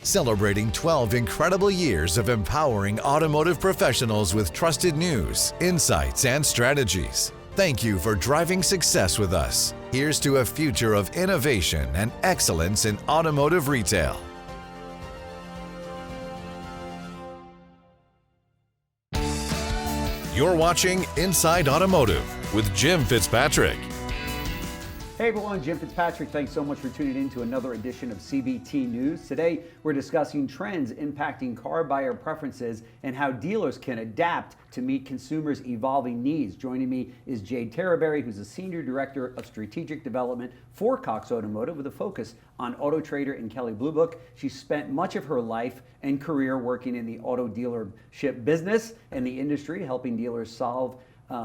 celebrating 12 incredible years of empowering automotive professionals with trusted news, insights, and strategies. Thank you for driving success with us. Here's to a future of innovation and excellence in automotive retail. You're watching Inside Automotive with Jim Fitzpatrick. Hey everyone, Jim Fitzpatrick. Thanks so much for tuning in to another edition of CVT News. Today, we're discussing trends impacting car buyer preferences and how dealers can adapt to meet consumers' evolving needs. Joining me is Jade Terreberry, who's a Senior Director of Strategic Development for Cox Automotive with a focus on Auto Trader and Kelley Blue Book. She spent much of her life and career working in the auto dealership business and the industry, helping dealers solve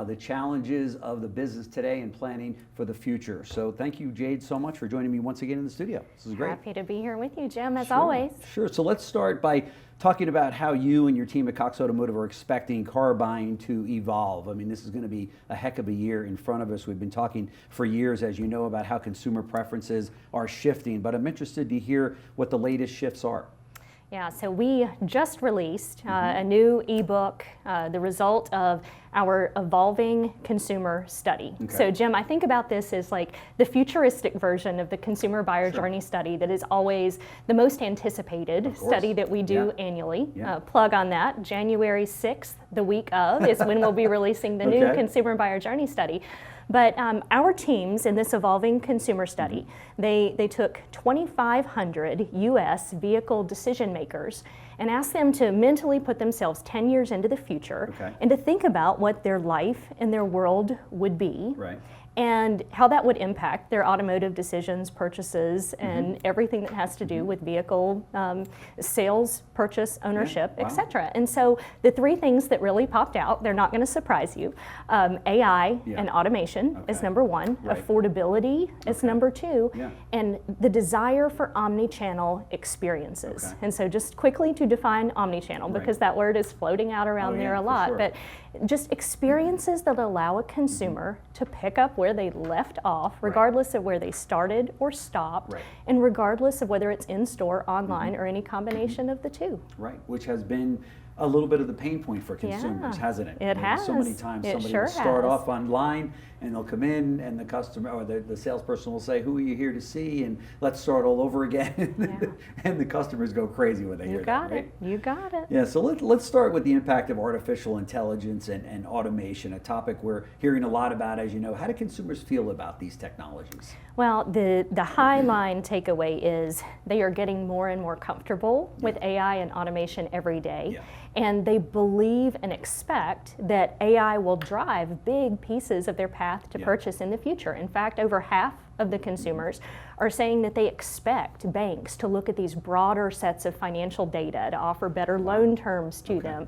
the challenges of the business today and planning for the future. So thank you, Jade, so much for joining me once again in the studio. This is great. Happy to be here with you, Jim, as always. Sure. So let's start by talking about how you and your team at Cox Automotive are expecting car buying to evolve. I mean, this is going to be a heck of a year in front of us. We've been talking for years, as you know, about how consumer preferences are shifting, but I'm interested to hear what the latest shifts are. Yeah, so we just released a new ebook, the result of our evolving consumer study. Okay. So Jim, I think about this as like the futuristic version of the consumer buyer journey study that is always the most anticipated study that we do annually. Plug on that, January 6th, the week of, is when we'll be releasing the new consumer buyer journey study. But our teams in this evolving consumer study, they took 2,500 U.S. vehicle decision makers and asked them to mentally put themselves 10 years into the future and to think about what their life and their world would be. And how that would impact their automotive decisions, purchases, and everything that has to do with vehicle sales, purchase, ownership, etc. And so the three things that really popped out, they're not going to surprise you. AI and automation is number one, affordability is number two, and the desire for omnichannel experiences. And so just quickly to define omnichannel, because that word is floating out around there a lot, but just experiences that allow a consumer to pick up where they left off, regardless of where they started or stopped, and regardless of whether it's in store, online, or any combination of the two. Which has been a little bit of the pain point for consumers, hasn't it? It has. So many times somebody will start off online and they'll come in and the customer or the salesperson will say, "Who are you here to see?" and let's start all over again. And the customers go crazy when they hear that, right? You got it. Yeah, so let's start with the impact of artificial intelligence and automation, a topic we're hearing a lot about, as you know. How do consumers feel about these technologies? Well, the high line takeaway is they are getting more and more comfortable with AI and automation every day. And they believe and expect that AI will drive big pieces of their path to purchase in the future. In fact, over half of the consumers are saying that they expect banks to look at these broader sets of financial data to offer better loan terms to them.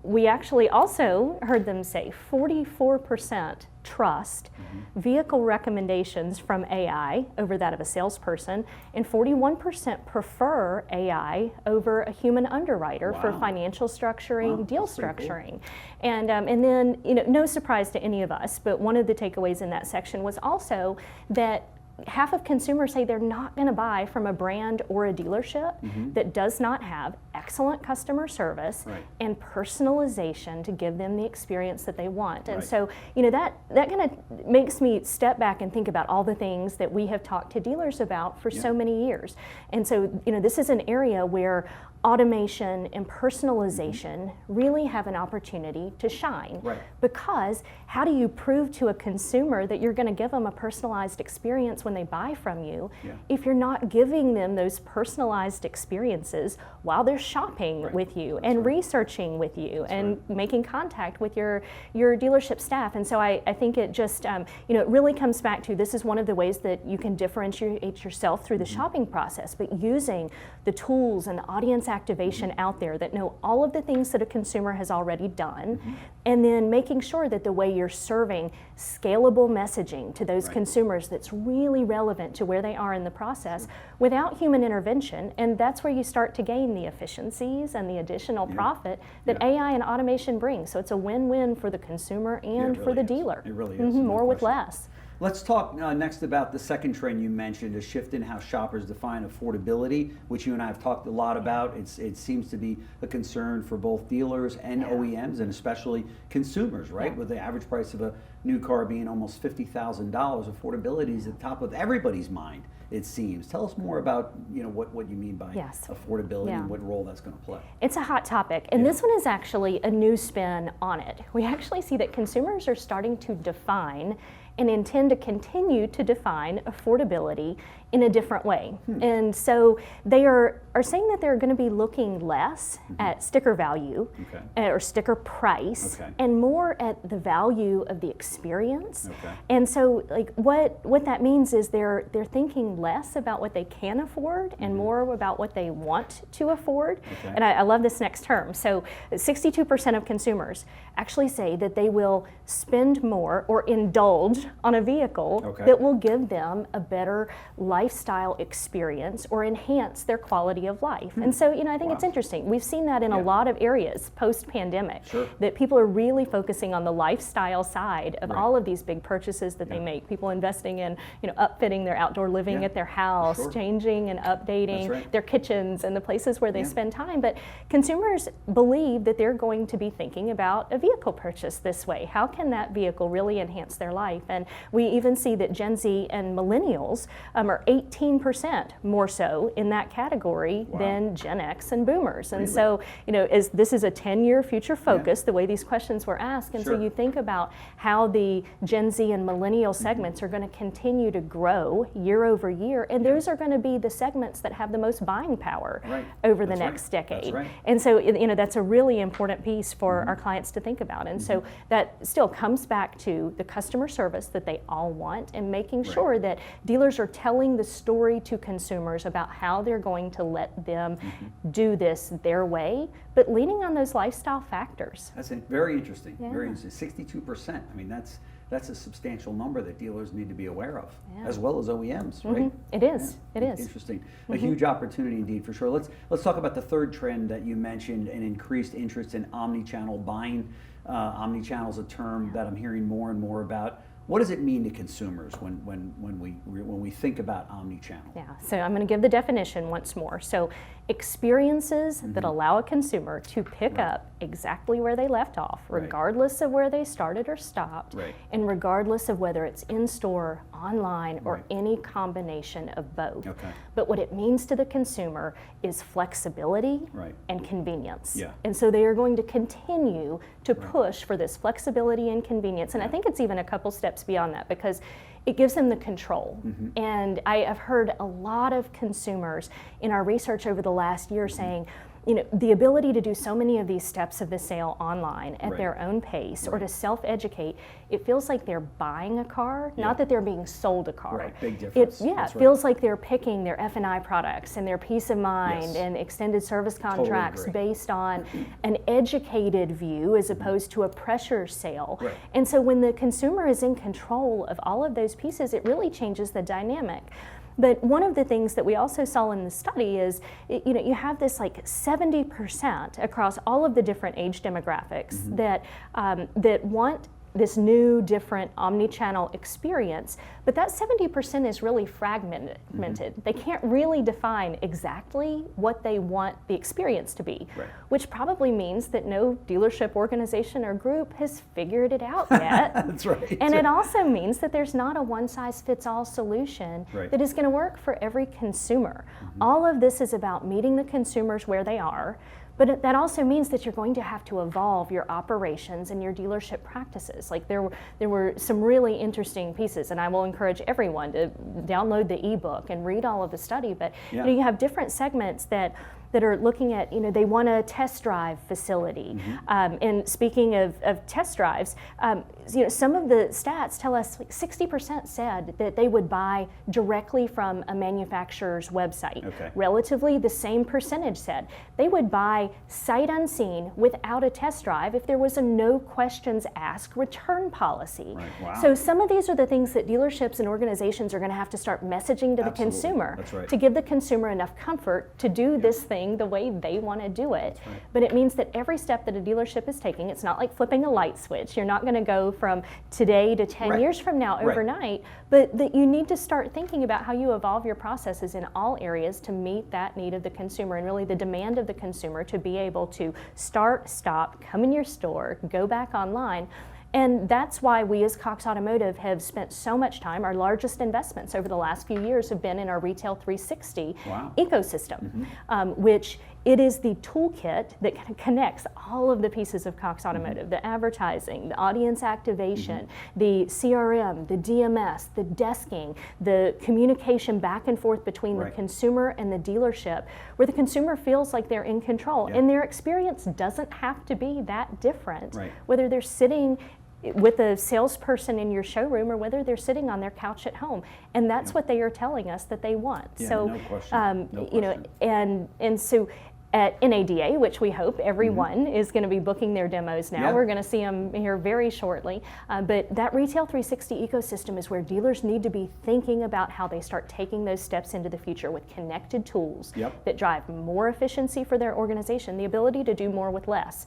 We actually also heard them say 44% trust vehicle recommendations from AI over that of a salesperson, and 41% prefer AI over a human underwriter for financial structuring, deal structuring. And then, you know, no surprise to any of us, but one of the takeaways in that section was also that half of consumers say they're not going to buy from a brand or a dealership that does not have excellent customer service and personalization to give them the experience that they want. And so, you know, that kind of makes me step back and think about all the things that we have talked to dealers about for so many years. And so, you know, this is an area where automation and personalization really have an opportunity to shine. Because how do you prove to a consumer that you're going to give them a personalized experience when they buy from you if you're not giving them those personalized experiences while they're shopping with you and researching with you and making contact with your dealership staff? And so I think it just, you know, it really comes back to this is one of the ways that you can differentiate yourself through the shopping process, but using the tools and the audience activation out there that know all of the things that a consumer has already done, and then making sure that the way you're serving scalable messaging to those consumers that's really relevant to where they are in the process without human intervention. And that's where you start to gain the efficiencies and the additional profit that AI and automation brings. So it's a win-win for the consumer and for the dealer. It really is. More with less. Let's talk next about the second trend you mentioned, a shift in how shoppers define affordability, which you and I have talked a lot about. It seems to be a concern for both dealers and OEMs, and especially consumers, right? With the average price of a new car being almost $50,000, affordability is at the top of everybody's mind, it seems. Tell us more about what you mean by affordability and what role that's going to play. It's a hot topic, and this one is actually a new spin on it. We actually see that consumers are starting to define and intend to continue to define affordability in a different way. And so they are saying that they're going to be looking less at sticker value or sticker price and more at the value of the experience. And so like what that means is they're thinking less about what they can afford and more about what they want to afford. And I love this next term. So 62% of consumers actually say that they will spend more or indulge on a vehicle that will give them a better lifestyle experience or enhance their quality of life. And so, I think it's interesting. We've seen that in a lot of areas post-pandemic, that people are really focusing on the lifestyle side of all of these big purchases that they make. People investing in, upfitting their outdoor living at their house, changing and updating their kitchens and the places where they spend time. But consumers believe that they're going to be thinking about a vehicle purchase this way. How can that vehicle really enhance their life? And we even see that Gen Z and millennials are 18% more so in that category than Gen X and boomers. And so, this is a 10-year future focus, the way these questions were asked. And so you think about how the Gen Z and millennial segments are going to continue to grow year over year. And those are going to be the segments that have the most buying power over the next decade. And so, that's a really important piece for our clients to think about. And so that still comes back to the customer service that they all want and making sure that dealers are telling the story to consumers about how they're going to let them do this their way, but leaning on those lifestyle factors. That's very interesting. Very interesting. 62%. I mean, that's a substantial number that dealers need to be aware of, as well as OEMs, right? It is. It is. Interesting. A huge opportunity indeed, for sure. Let's talk about the third trend that you mentioned, an increased interest in omnichannel buying. Omnichannel is a term that I'm hearing more and more about. What does it mean to consumers when we think about omnichannel? Yeah, so I'm going to give the definition once more. So experiences that allow a consumer to pick up exactly where they left off, regardless of where they started or stopped, and regardless of whether it's in-store, online, or any combination of both. But what it means to the consumer is flexibility and convenience. And so they are going to continue to push for this flexibility and convenience. And I think it's even a couple steps beyond that, because it gives them the control. And I have heard a lot of consumers in our research over the last year saying, the ability to do so many of these steps of the sale online at their own pace or to self-educate, it feels like they're buying a car, not that they're being sold a car. Big difference. It feels like they're picking their F&I products and their peace of mind and extended service contracts based on an educated view as opposed to a pressure sale. And so when the consumer is in control of all of those pieces, it really changes the dynamic. But one of the things that we also saw in the study is, you have this like 70% across all of the different age demographics that want this new, different omni-channel experience, but that 70% is really fragmented. They can't really define exactly what they want the experience to be, which probably means that no dealership organization or group has figured it out yet. That's right. And it also means that there's not a one-size-fits-all solution that is going to work for every consumer. All of this is about meeting the consumers where they are, but that also means that you're going to have to evolve your operations and your dealership practices. Like there were some really interesting pieces, and I will encourage everyone to download the ebook and read all of the study. But you have different segments that are looking at, they want a test drive facility. And speaking of test drives, some of the stats tell us like 60% said that they would buy directly from a manufacturer's website. Relatively the same percentage said they would buy sight unseen without a test drive if there was a no questions asked return policy. So some of these are the things that dealerships and organizations are going to have to start messaging to the consumer to give the consumer enough comfort to do this thing thing the way they want to do it. Right. But it means that every step that a dealership is taking, it's not like flipping a light switch. You're not going to go from today to 10 years from now overnight, but that you need to start thinking about how you evolve your processes in all areas to meet that need of the consumer and really the demand of the consumer to be able to start, stop, come in your store, go back online. And that's why we as Cox Automotive have spent so much time. Our largest investments over the last few years have been in our Retail 360 ecosystem, which it is the toolkit that kind of connects all of the pieces of Cox Automotive, the advertising, the audience activation, the CRM, the DMS, the desking, the communication back and forth between the consumer and the dealership, where the consumer feels like they're in control. And their experience doesn't have to be that different, whether they're sitting with a salesperson in your showroom or whether they're sitting on their couch at home. And that's what they are telling us that they want. So, no question. You know, and so at NADA, which we hope everyone is going to be booking their demos now. We're going to see them here very shortly. But that Retail 360 ecosystem is where dealers need to be thinking about how they start taking those steps into the future with connected tools that drive more efficiency for their organization, the ability to do more with less.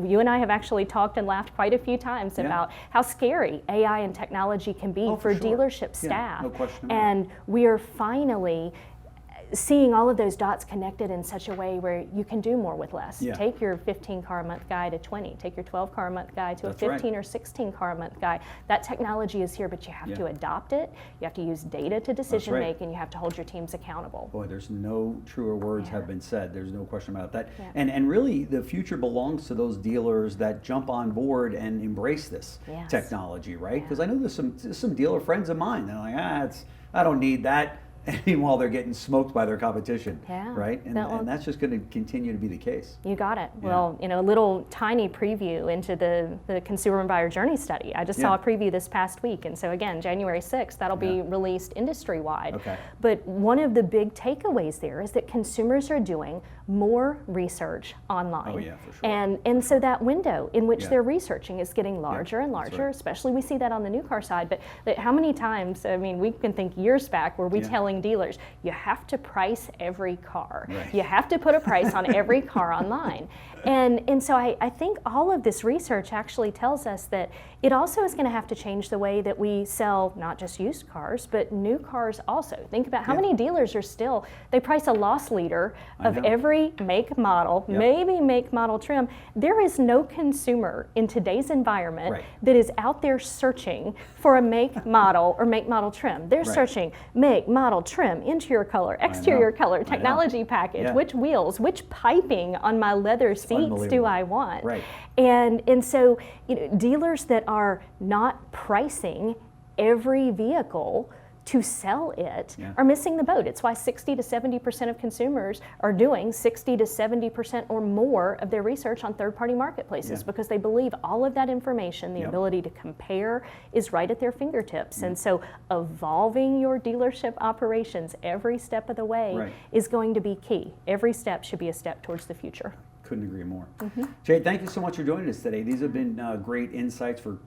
You and I have actually talked and laughed quite a few times about how scary AI and technology can be for dealership staff. No question. And we are finally seeing all of those dots connected in such a way where you can do more with less. Take your 15 car a month guy to 20, take your 12 car a month guy to a 15 or 16 car a month guy. That technology is here, but you have to adopt it. You have to use data to decision make, and you have to hold your teams accountable. Boy, there's no truer words have been said. There's no question about that. And really, the future belongs to those dealers that jump on board and embrace this technology, right? Because I know there's some dealer friends of mine. They're like, I don't need that. And meanwhile, they're getting smoked by their competition, right? And that's just going to continue to be the case. You got it. Well, you know, a little tiny preview into the consumer and buyer journey study. I just saw a preview this past week. And so again, January 6th, that'll be released industry-wide. But one of the big takeaways there is that consumers are doing more research online. For sure. And so that window in which they're researching is getting larger and larger, especially we see that on the new car side. But how many times, I mean, we can think years back were we telling dealers, you have to price every car. You have to put a price on every car online. And so I think all of this research actually tells us that it also is going to have to change the way that we sell not just used cars, but new cars also. Think about how many dealers are still, they price a loss leader of every make, model, maybe make, model, trim. There is no consumer in today's environment that is out there searching for a make, model, or make, model, trim. They're searching make, model, trim, interior color, exterior color, technology package, which wheels, which piping on my leather seats do I want? And so, you know, dealers that are not pricing every vehicle to sell it are missing the boat. It's why 60 to 70% of consumers are doing 60 to 70% or more of their research on third-party marketplaces because they believe all of that information, the ability to compare, is right at their fingertips. And so evolving your dealership operations every step of the way is going to be key. Every step should be a step towards the future. Couldn't agree more. Jade, thank you so much for joining us today. These have been great insights for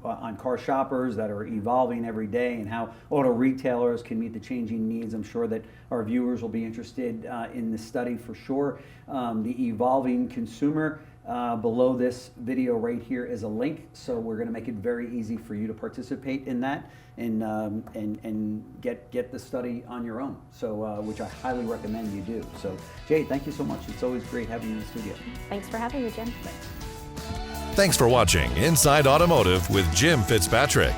on car shoppers that are evolving every day and how auto retailers can meet the changing needs. I'm sure that our viewers will be interested in this study for sure. The evolving consumer. Below this video right here is a link, so we're going to make it very easy for you to participate in that and get the study on your own. So, which I highly recommend you do. So, Jade, thank you so much. It's always great having you in the studio. Thanks for having me, Jim. Thanks for watching Inside Automotive with Jim Fitzpatrick.